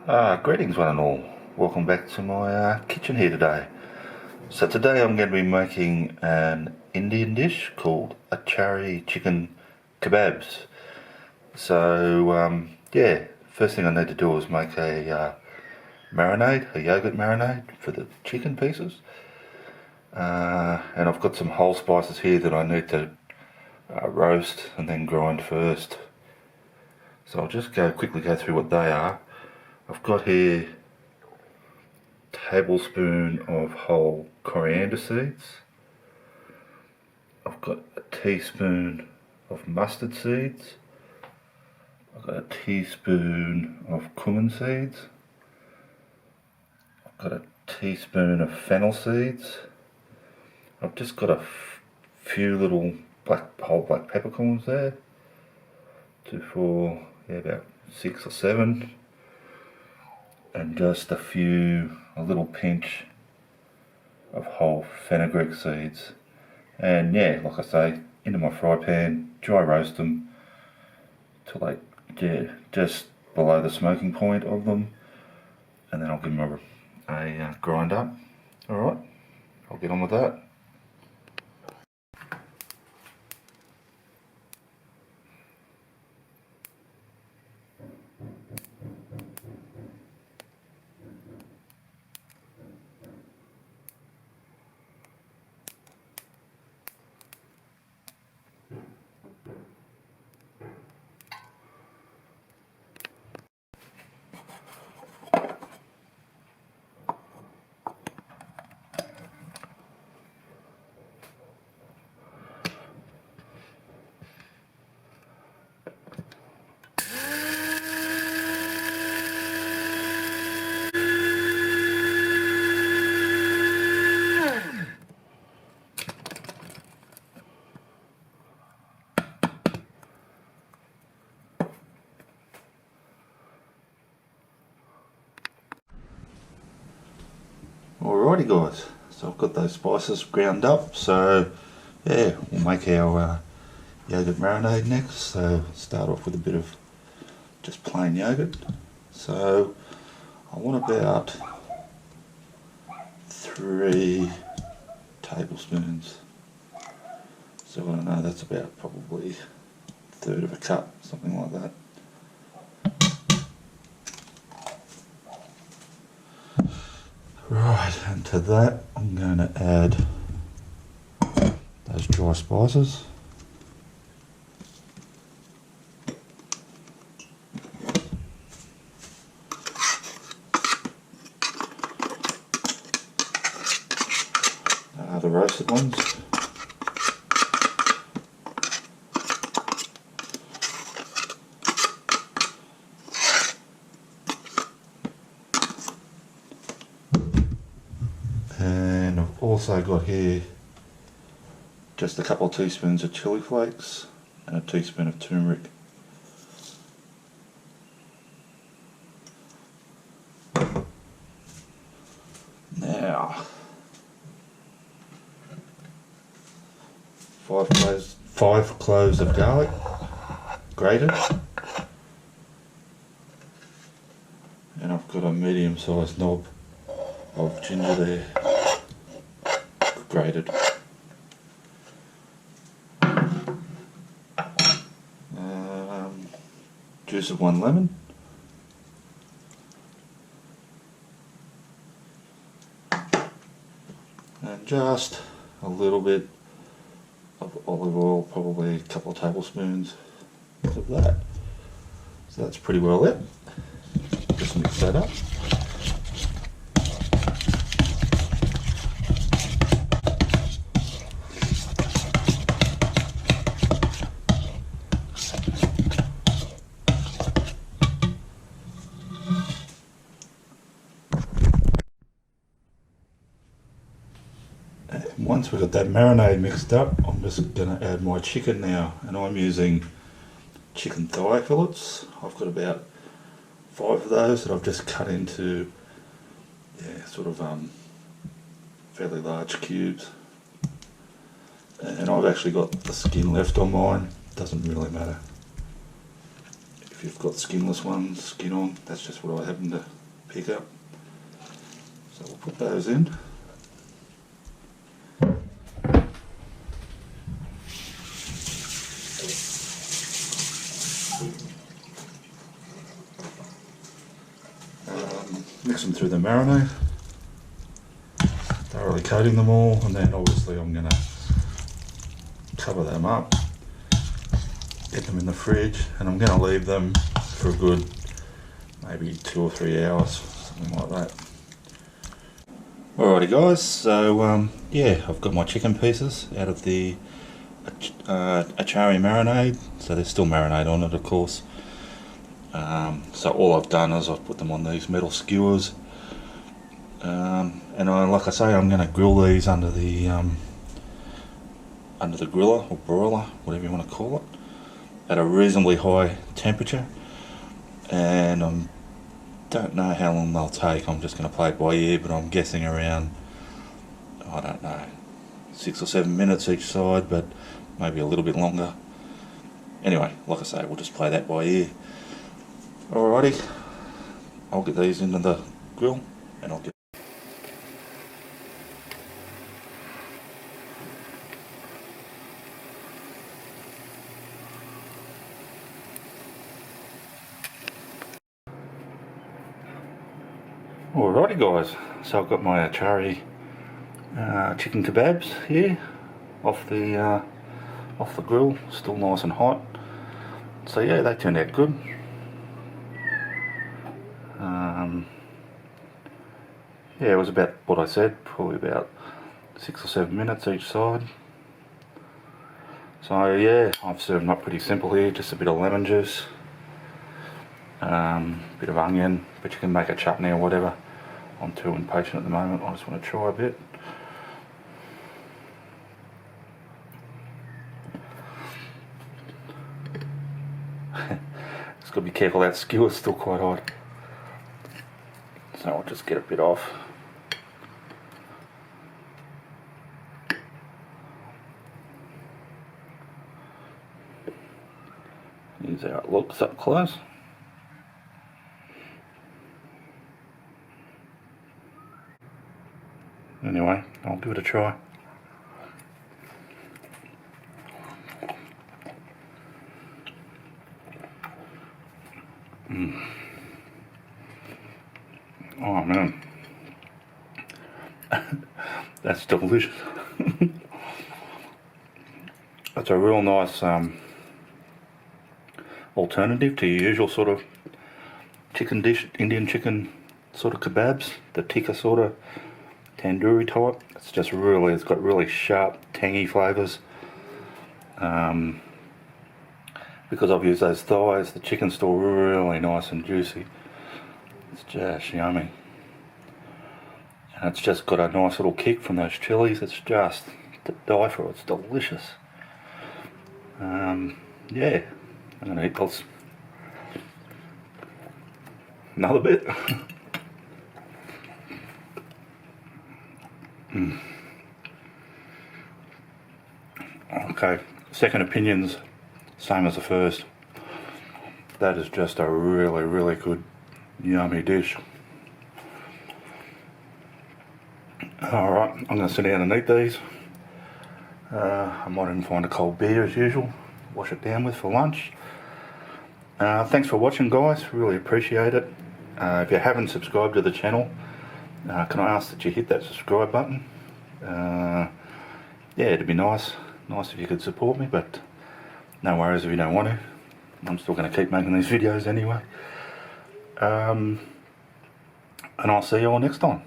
Greetings one and all. Welcome back to my kitchen here today. So today I'm going to be making an Indian dish called Achari chicken kebabs. So yeah, first thing I need to do is make a marinade, a yogurt marinade for the chicken pieces. And I've got some whole spices here that I need to roast and then grind first. So I'll just quickly go through what they are. I've got here tablespoon of whole coriander seeds. I've got a teaspoon of mustard seeds. I've got a teaspoon of cumin seeds. I've got a teaspoon of fennel seeds. I've just got a few little whole black peppercorns there. 2, 4, yeah, about 6 or 7. And just a little pinch of whole fenugreek seeds. And yeah, like I say, into my fry pan, dry roast them till just below the smoking point of them, and then I'll give them a grind up. Alright, I'll get on with that. Alrighty guys, so I've got those spices ground up, so yeah, we'll make our yogurt marinade next. So start off with a bit of just plain yogurt. So I want about 3 tablespoons. So I don't know, that's about probably 1/3 of a cup, something like that. Right, and to that I'm going to add those dry spices. The roasted ones. And I've also got here just a couple of teaspoons of chili flakes and a teaspoon of turmeric. Now, 5 cloves of garlic, grated. And I've got a medium-sized knob of ginger there, grated. Juice of 1 lemon. And just a little bit of olive oil, probably a couple of tablespoons of that. So that's pretty well it. Just mix that up. Once we've got that marinade mixed up, I'm just going to add my chicken now, and I'm using chicken thigh fillets. I've got about 5 of those that I've just cut into fairly large cubes, and I've actually got the skin left on mine. Doesn't really matter If you've got skinless ones, skin on, that's just what I happen to pick up. So we'll put those in. Mix them through the marinade, thoroughly coating them all, and then obviously I'm going to cover them up, get them in the fridge, and I'm going to leave them for a good maybe 2 or 3 hours, something like that. Alrighty guys, so yeah, I've got my chicken pieces out of the Achari marinade, so there's still marinade on it of course. So all I've done is I've put them on these metal skewers, and like I say, I'm going to grill these under the griller or broiler, whatever you want to call it, at a reasonably high temperature, and I don't know how long they'll take. I'm just going to play it by ear, but I'm guessing around, I don't know, 6 or 7 minutes each side, but maybe a little bit longer. Anyway, like I say, we'll just play that by ear. Alrighty, I'll get these into the grill and I'll get. Alrighty guys, so I've got my Achari chicken kebabs here off the grill, still nice and hot. So yeah, they turned out good. Yeah, it was about what I said, probably about 6 or 7 minutes each side. So yeah, I've served them up pretty simple here, just a bit of lemon juice, bit of onion, but you can make a chutney or whatever. I'm too impatient at the moment, I just want to try a bit. Just got to be careful, that skewer's still quite hot. So I'll just get a bit off. Here's how it looks up close. Anyway, I'll give it a try. Oh man, that's delicious. That's a real nice alternative to your usual sort of chicken dish, Indian chicken sort of kebabs, the tikka sort of tandoori type. It's just really, it's got really sharp, tangy flavours. Because I've used those thighs, the chicken's still really nice and juicy. It's just yummy. And it's just got a nice little kick from those chilies. It's just to die for. It's delicious. Yeah, I'm going to eat this. Another bit. Okay, second opinions, same as the first. That is just a really, really good, yummy dish. Alright, I'm going to sit down and eat these. I might even find a cold beer as usual, wash it down with for lunch. Thanks for watching guys, really appreciate it. If you haven't subscribed to the channel, can I ask that you hit that subscribe button? Yeah, it'd be nice if you could support me, but no worries if you don't want to. I'm still going to keep making these videos anyway. And I'll see you all next time.